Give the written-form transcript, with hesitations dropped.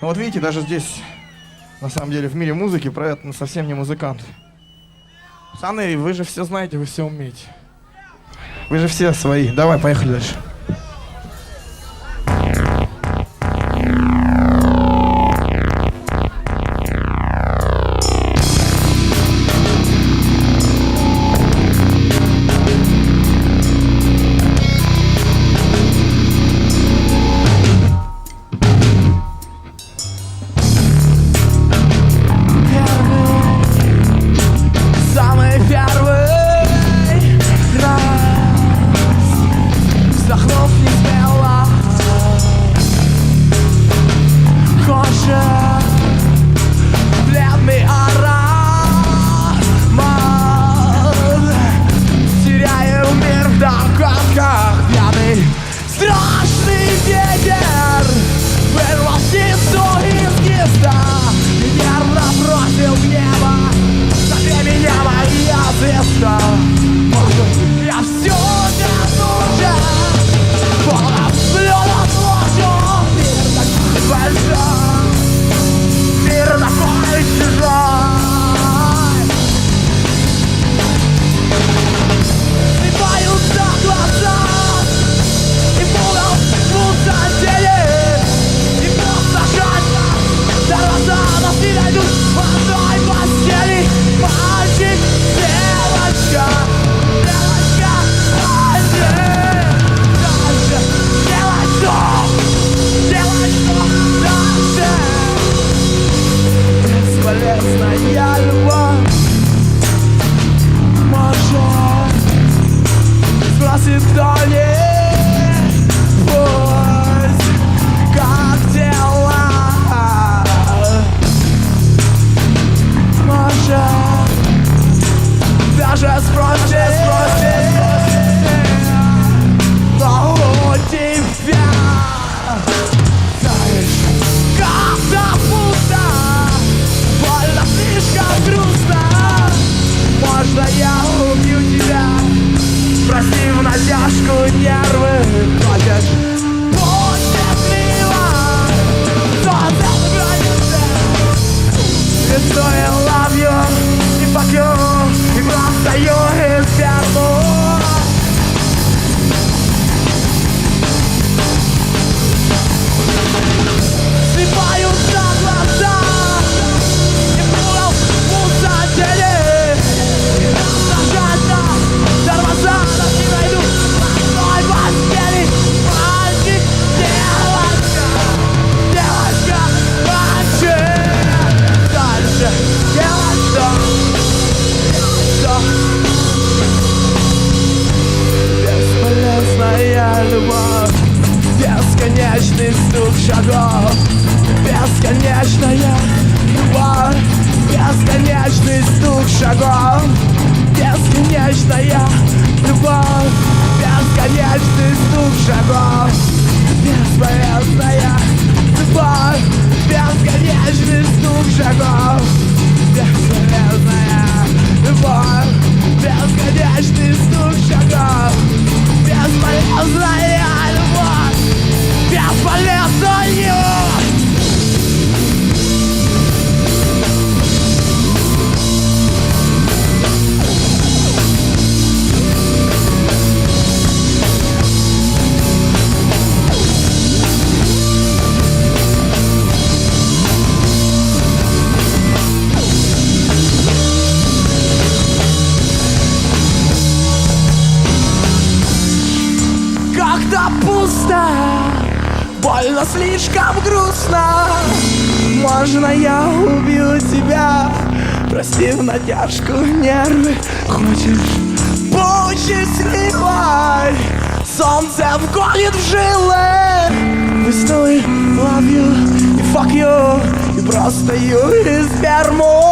Вот видите, даже здесь, на самом деле, в мире музыки про это совсем не музыкант. Пацаны, вы же все знаете, вы все умеете. Вы же все свои. Давай, поехали дальше. Страшный ветер вырвал птицу из гнезда и нервно бросил в небо. На меня моя звезда. Может, я все ненужен, полон слез ложу. Мир такой большой, мир такой чужой. Слепаются глаза, и просто жадно дорога нас не найдут в одной постели. Мальчик, девочка, девочка, дальше, дальше, делай что дальше. Бесполезная любовь может сбросить вдали. Как дела? Может, даже спросить, но у тебя, знаешь, как-то пусто, больно, слишком грустно. Можно я убью тебя? Прости в натяжку, нервы хватит. So I love you, и fuck you, и просто you из сперму. Слепаются глаза, и пулал пустотели. И жадно тормоза нас не найдут в одной постели. Мальчик, девочка, девочка, мальчик. Делать что? Бесполезная любовь, бесконечный стук шагов. Бесконечная любовь, бесконечный стук шагов. Бесконечная любовь, бесконечный стук шагов. Бесполезная любовь, бесконечный стук шагов. Бесполезная любовь, бесконечный стук шагов. Бесполезная любовь, бесполезная. Когда пусто, больно, слишком грустно. Можно я убью тебя? Прости в натяжку, нервы. Хочешь будь счастливой? Солнце вгонит в жилы. Весной love you и fuck you, и просто you из сперму.